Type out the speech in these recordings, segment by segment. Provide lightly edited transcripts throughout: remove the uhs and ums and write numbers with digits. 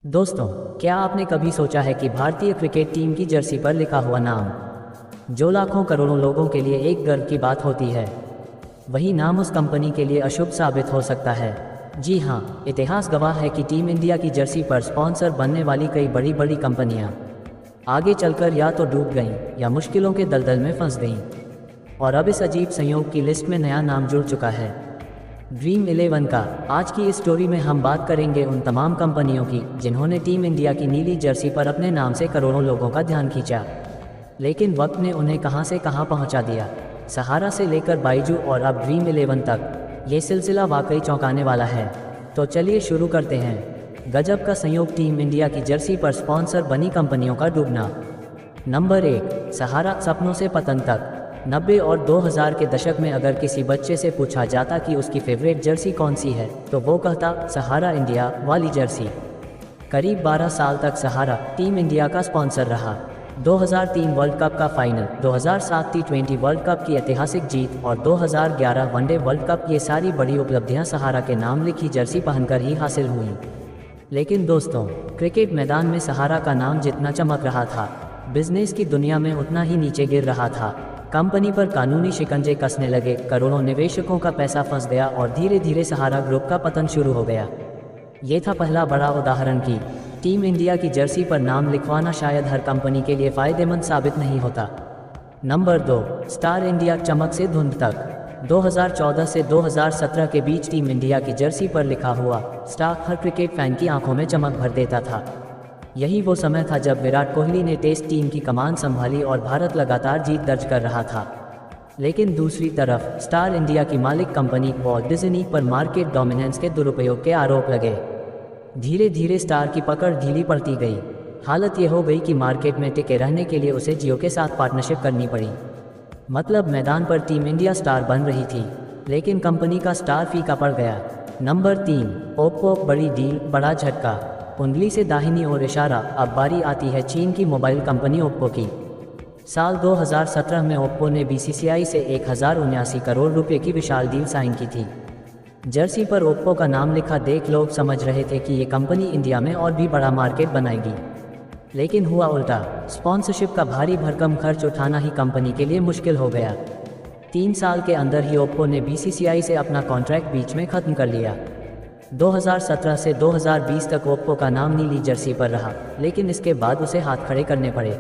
दोस्तों, क्या आपने कभी सोचा है कि भारतीय क्रिकेट टीम की जर्सी पर लिखा हुआ नाम, जो लाखों करोड़ों लोगों के लिए एक गर्व की बात होती है, वही नाम उस कंपनी के लिए अशुभ साबित हो सकता है। जी हाँ, इतिहास गवाह है कि टीम इंडिया की जर्सी पर स्पॉन्सर बनने वाली कई बड़ी बड़ी कंपनियां आगे चलकर या तो डूब गईं या मुश्किलों के दलदल में फंस गईं। और अब इस अजीब संयोग की लिस्ट में नया नाम जुड़ चुका है, ड्रीम 11 का। आज की इस स्टोरी में हम बात करेंगे उन तमाम कंपनियों की जिन्होंने टीम इंडिया की नीली जर्सी पर अपने नाम से करोड़ों लोगों का ध्यान खींचा, लेकिन वक्त ने उन्हें कहां से कहां पहुंचा दिया। सहारा से लेकर बायजू और अब ड्रीम 11 तक, ये सिलसिला वाकई चौंकाने वाला है। तो चलिए शुरू करते हैं। गजब का संयोग, टीम इंडिया की जर्सी पर स्पॉन्सर बनी कंपनियों का डूबना। नंबर 1, सहारा, सपनों से पतन तक। 90 और 2000 के दशक में अगर किसी बच्चे से पूछा जाता कि उसकी फेवरेट जर्सी कौन सी है, तो वो कहता सहारा इंडिया वाली जर्सी। करीब 12 साल तक सहारा टीम इंडिया का स्पॉन्सर रहा। 2003 वर्ल्ड कप का फाइनल, 2007 टी20 वर्ल्ड कप की ऐतिहासिक जीत और 2011 वनडे वर्ल्ड कप, ये सारी बड़ी उपलब्धियां सहारा के नाम लिखी जर्सी पहनकर ही हासिल हुई। लेकिन दोस्तों, क्रिकेट मैदान में सहारा का नाम जितना चमक रहा था, बिजनेस की दुनिया में उतना ही नीचे गिर रहा था। कंपनी पर कानूनी शिकंजे कसने लगे, करोड़ों निवेशकों का पैसा फंस गया और धीरे धीरे सहारा ग्रुप का पतन शुरू हो गया। ये था पहला बड़ा उदाहरण कि टीम इंडिया की जर्सी पर नाम लिखवाना शायद हर कंपनी के लिए फ़ायदेमंद साबित नहीं होता। नंबर 2, स्टार इंडिया, चमक से धुंध तक। 2014 से 2017 के बीच टीम इंडिया की जर्सी पर लिखा हुआ स्टार हर क्रिकेट फैन की आंखों में चमक भर देता था। यही वो समय था जब विराट कोहली ने टेस्ट टीम की कमान संभाली और भारत लगातार जीत दर्ज कर रहा था। लेकिन दूसरी तरफ स्टार इंडिया की मालिक कंपनी वॉल्ट डिज्नी पर मार्केट डोमिनेंस के दुरुपयोग के आरोप लगे। धीरे धीरे स्टार की पकड़ ढीली पड़ती गई। हालत ये हो गई कि मार्केट में टिके रहने के लिए उसे जियो के साथ पार्टनरशिप करनी पड़ी। मतलब मैदान पर टीम इंडिया स्टार बन रही थी, लेकिन कंपनी का स्टार फीका पड़ गया। नंबर 3, ओप्पो, बड़ी डील, बड़ा झटका। उंगली से दाहिनी ओर इशारा, अब बारी आती है चीन की मोबाइल कंपनी ओप्पो की। साल 2017 में ओप्पो ने बीसीसीआई से 1079 करोड़ रुपए की विशाल डील साइन की थी। जर्सी पर ओप्पो का नाम लिखा देख लोग समझ रहे थे कि ये कंपनी इंडिया में और भी बड़ा मार्केट बनाएगी, लेकिन हुआ उल्टा। स्पॉन्सरशिप का भारी भरकम खर्च उठाना ही कंपनी के लिए मुश्किल हो गया। 3 साल के अंदर ही ओप्पो ने बीसीसीआई से अपना कॉन्ट्रैक्ट बीच में ख़त्म कर लिया। 2017 से 2020 तक ओप्पो का नाम नीली जर्सी पर रहा, लेकिन इसके बाद उसे हाथ खड़े करने पड़े।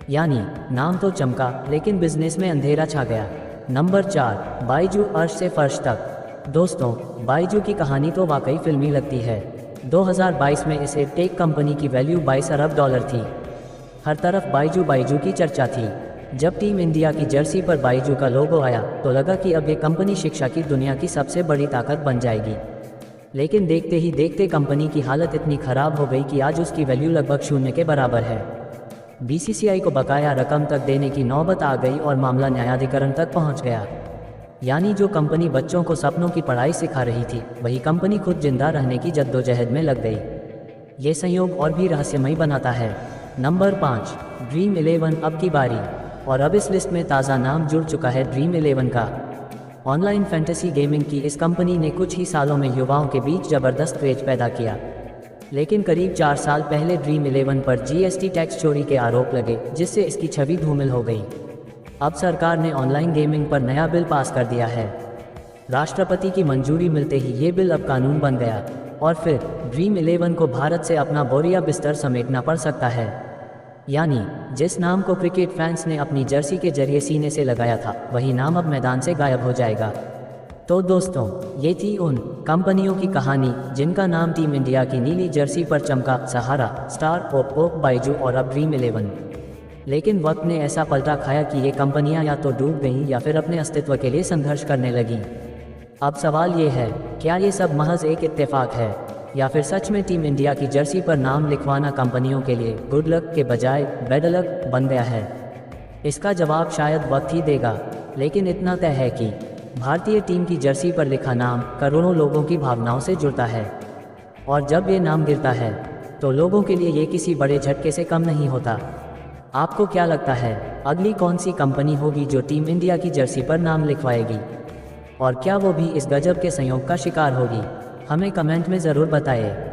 यानी नाम तो चमका, लेकिन बिजनेस में अंधेरा छा गया। नंबर 4, बायजू, अर्श से फर्श तक। दोस्तों, बायजू की कहानी तो वाकई फिल्मी लगती है। 2022 में इस टेक कंपनी की वैल्यू 22 अरब डॉलर थी। हर तरफ बायजू बायजू की चर्चा थी। जब टीम इंडिया की जर्सी पर बायजू का लोगो आया तो लगा कि अब ये कंपनी शिक्षा की दुनिया की सबसे बड़ी ताकत बन जाएगी। लेकिन देखते ही देखते कंपनी की हालत इतनी ख़राब हो गई कि आज उसकी वैल्यू लगभग शून्य के बराबर है। बीसीसीआई को बकाया रकम तक देने की नौबत आ गई और मामला न्यायाधिकरण तक पहुंच गया। यानी जो कंपनी बच्चों को सपनों की पढ़ाई सिखा रही थी, वही कंपनी खुद जिंदा रहने की जद्दोजहद में लग गई। ये संयोग और भी रहस्यमयी बनाता है। नंबर 5, ड्रीम 11, अब की बारी। और अब इस लिस्ट में ताज़ा नाम जुड़ चुका है ड्रीम 11 का। ऑनलाइन फैंटेसी गेमिंग की इस कंपनी ने कुछ ही सालों में युवाओं के बीच ज़बरदस्त क्रेज पैदा किया। लेकिन करीब 4 साल पहले ड्रीम 11 पर जीएसटी टैक्स चोरी के आरोप लगे, जिससे इसकी छवि धूमिल हो गई। अब सरकार ने ऑनलाइन गेमिंग पर नया बिल पास कर दिया है। राष्ट्रपति की मंजूरी मिलते ही ये बिल अब कानून बन गया और फिर ड्रीम 11 को भारत से अपना बोरिया बिस्तर समेटना पड़ सकता है। यानी जिस नाम को क्रिकेट फैंस ने अपनी जर्सी के जरिए सीने से लगाया था, वही नाम अब मैदान से गायब हो जाएगा। तो दोस्तों, ये थी उन कंपनियों की कहानी जिनका नाम टीम इंडिया की नीली जर्सी पर चमका, सहारा, स्टार, ओप्पो, बायजू और अब ड्रीम 11। लेकिन वक्त ने ऐसा पलटा खाया कि ये कंपनियां या तो डूब गईं या फिर अपने अस्तित्व के लिए संघर्ष करने लगीं। अब सवाल ये है, क्या ये सब महज एक इत्तेफाक है या फिर सच में टीम इंडिया की जर्सी पर नाम लिखवाना कंपनियों के लिए गुड लक के बजाय बैड लक बन गया है? इसका जवाब शायद वक्त ही देगा, लेकिन इतना तय है कि भारतीय टीम की जर्सी पर लिखा नाम करोड़ों लोगों की भावनाओं से जुड़ता है। और जब ये नाम गिरता है तो लोगों के लिए ये किसी बड़े झटके से कम नहीं होता। आपको क्या लगता है, अगली कौन सी कंपनी होगी जो टीम इंडिया की जर्सी पर नाम लिखवाएगी? और क्या वो भी इस गजब के संयोग का शिकार होगी? हमें कमेंट में ज़रूर बताएं।